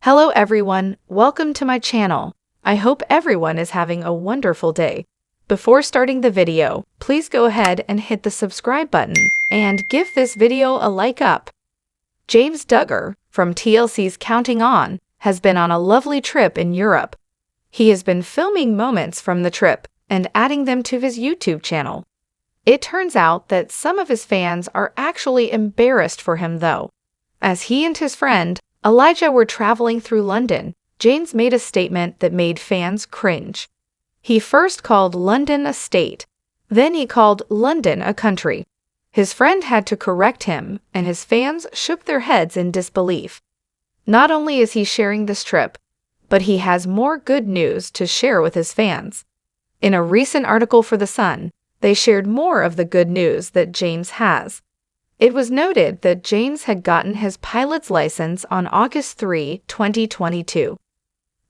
Hello everyone, welcome to my channel. I hope everyone is having a wonderful day. Before starting the video, please go ahead and hit the subscribe button and give this video a like up. James Duggar, from TLC's Counting On, has been on a lovely trip in Europe. He has been filming moments from the trip and adding them to his YouTube channel. It turns out that some of his fans are actually embarrassed for him though. As he and his friend, Elijah, were traveling through London, James made a statement that made fans cringe. He first called London a state, then he called London a country. His friend had to correct him, and his fans shook their heads in disbelief. Not only is he sharing this trip, but he has more good news to share with his fans. In a recent article for The Sun, they shared more of the good news that James has. It was noted that James had gotten his pilot's license on August 3, 2022.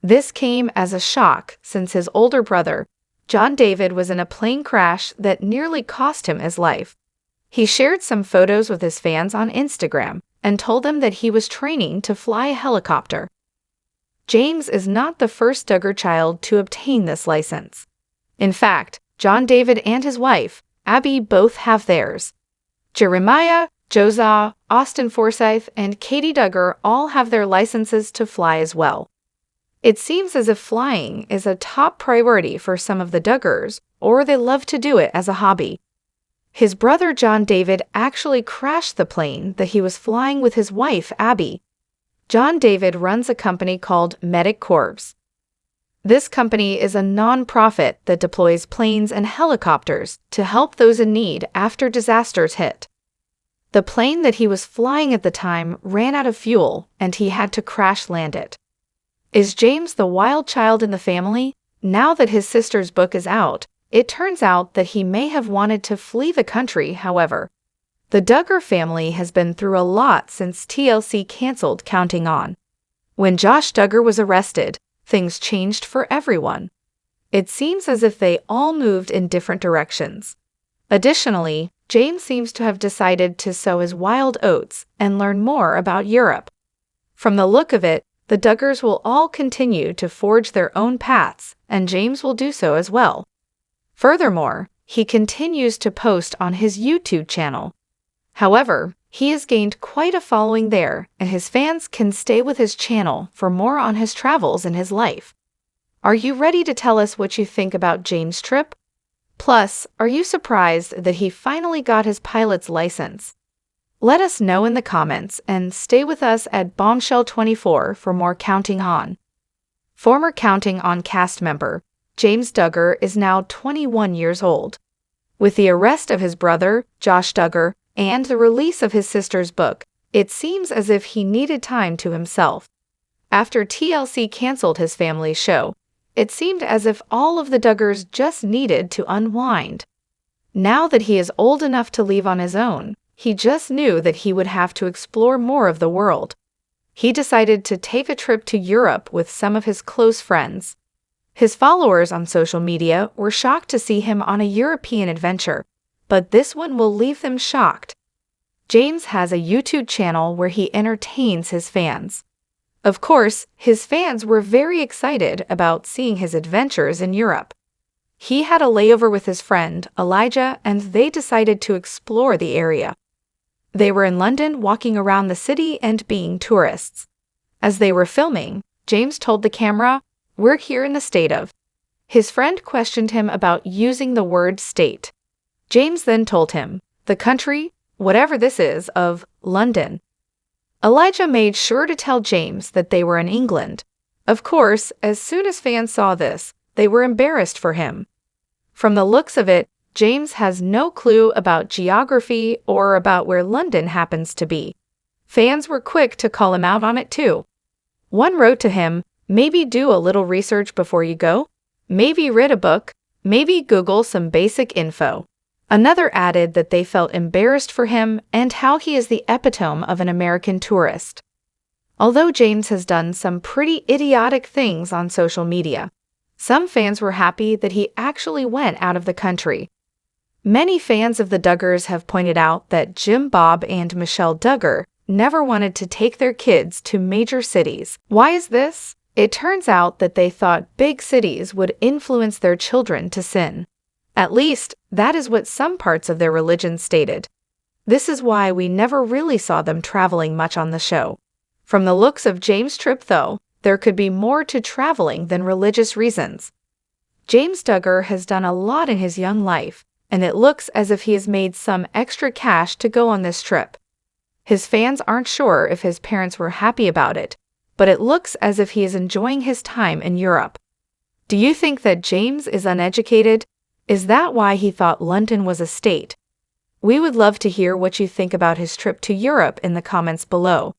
This came as a shock since his older brother, John David, was in a plane crash that nearly cost him his life. He shared some photos with his fans on Instagram and told them that he was training to fly a helicopter. James is not the first Duggar child to obtain this license. In fact, John David and his wife, Abby, both have theirs. Jeremiah, Josiah, Austin Forsyth, and Katie Duggar all have their licenses to fly as well. It seems as if flying is a top priority for some of the Duggars, or they love to do it as a hobby. His brother John David actually crashed the plane that he was flying with his wife Abby. John David runs a company called Medic Corps. This company is a non-profit that deploys planes and helicopters to help those in need after disasters hit. The plane that he was flying at the time ran out of fuel and he had to crash land it. Is James the wild child in the family? Now that his sister's book is out, it turns out that he may have wanted to flee the country, however. The Duggar family has been through a lot since TLC canceled Counting On. When Josh Duggar was arrested, things changed for everyone. It seems as if they all moved in different directions. Additionally, James seems to have decided to sow his wild oats and learn more about Europe. From the look of it, the Duggars will all continue to forge their own paths, and James will do so as well. Furthermore, he continues to post on his YouTube channel. However, he has gained quite a following there, and his fans can stay with his channel for more on his travels in his life. Are you ready to tell us what you think about James' trip? Plus, are you surprised that he finally got his pilot's license? Let us know in the comments and stay with us at Bombshell 24 for more Counting On. Former Counting On cast member James Duggar is now 21 years old. With the arrest of his brother, Josh Duggar, and the release of his sister's book, it seems as if he needed time to himself. After TLC canceled his family's show, it seemed as if all of the Duggars just needed to unwind. Now that he is old enough to leave on his own, he just knew that he would have to explore more of the world. He decided to take a trip to Europe with some of his close friends. His followers on social media were shocked to see him on a European adventure, but this one will leave them shocked. James has a YouTube channel where he entertains his fans. Of course, his fans were very excited about seeing his adventures in Europe. He had a layover with his friend, Elijah, and they decided to explore the area. They were in London walking around the city and being tourists. As they were filming, James told the camera, "We're here in the state of." His friend questioned him about using the word state. James then told him, "The country, whatever this is, of London." Elijah made sure to tell James that they were in England. Of course, as soon as fans saw this, they were embarrassed for him. From the looks of it, James has no clue about geography or about where London happens to be. Fans were quick to call him out on it too. One wrote to him, "Maybe do a little research before you go. Maybe read a book. Maybe Google some basic info." Another added that they felt embarrassed for him and how he is the epitome of an American tourist. Although James has done some pretty idiotic things on social media, some fans were happy that he actually went out of the country. Many fans of the Duggars have pointed out that Jim Bob and Michelle Duggar never wanted to take their kids to major cities. Why is this? It turns out that they thought big cities would influence their children to sin. At least, that is what some parts of their religion stated. This is why we never really saw them traveling much on the show. From the looks of James' trip, though, there could be more to traveling than religious reasons. James Duggar has done a lot in his young life, and it looks as if he has made some extra cash to go on this trip. His fans aren't sure if his parents were happy about it, but it looks as if he is enjoying his time in Europe. Do you think that James is uneducated? Is that why he thought London was a state? We would love to hear what you think about his trip to Europe in the comments below.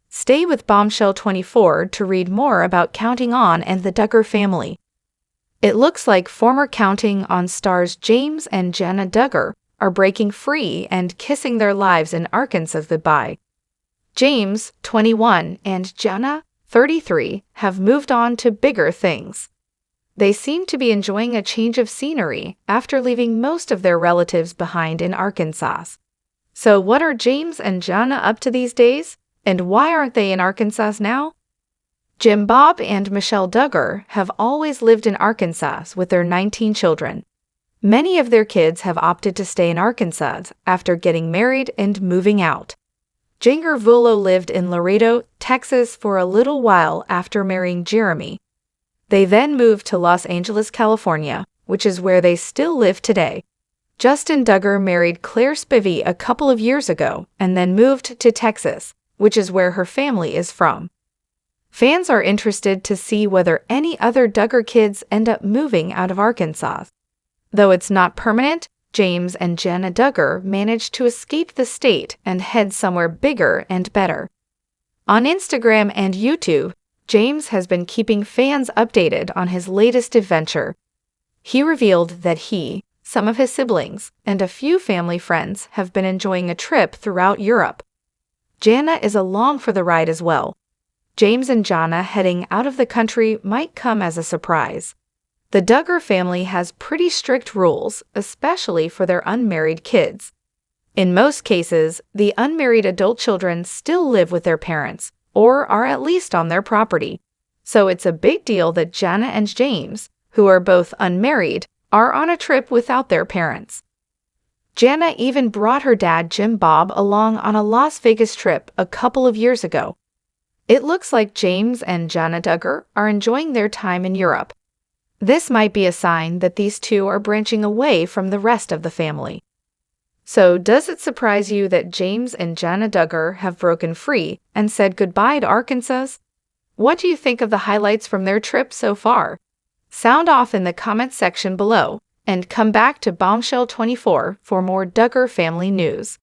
Stay with Bombshell 24 to read more about Counting On and the Duggar family. It looks like former Counting On stars James and Jana Duggar are breaking free and kissing their lives in Arkansas goodbye. James, 21, and Jana, 33, have moved on to bigger things. They seem to be enjoying a change of scenery after leaving most of their relatives behind in Arkansas. So what are James and Jana up to these days? And why aren't they in Arkansas now? Jim Bob and Michelle Duggar have always lived in Arkansas with their 19 children. Many of their kids have opted to stay in Arkansas after getting married and moving out. Jinger Vuolo lived in Laredo, Texas for a little while after marrying Jeremy. They then moved to Los Angeles, California, which is where they still live today. Justin Duggar married Claire Spivey a couple of years ago and then moved to Texas, which is where her family is from. Fans are interested to see whether any other Duggar kids end up moving out of Arkansas. Though it's not permanent, James and Jana Duggar managed to escape the state and head somewhere bigger and better. On Instagram and YouTube, James has been keeping fans updated on his latest adventure. He revealed that he, some of his siblings, and a few family friends have been enjoying a trip throughout Europe. Jana is along for the ride as well. James and Jana heading out of the country might come as a surprise. The Duggar family has pretty strict rules, especially for their unmarried kids. In most cases, the unmarried adult children still live with their parents, or are at least on their property. So it's a big deal that Jana and James, who are both unmarried, are on a trip without their parents. Jana even brought her dad Jim Bob along on a Las Vegas trip a couple of years ago. It looks like James and Jana Duggar are enjoying their time in Europe. This might be a sign that these two are branching away from the rest of the family. So does it surprise you that James and Jana Duggar have broken free and said goodbye to Arkansas? What do you think of the highlights from their trip so far? Sound off in the comments section below, and come back to Bombshell 24 for more Duggar family news.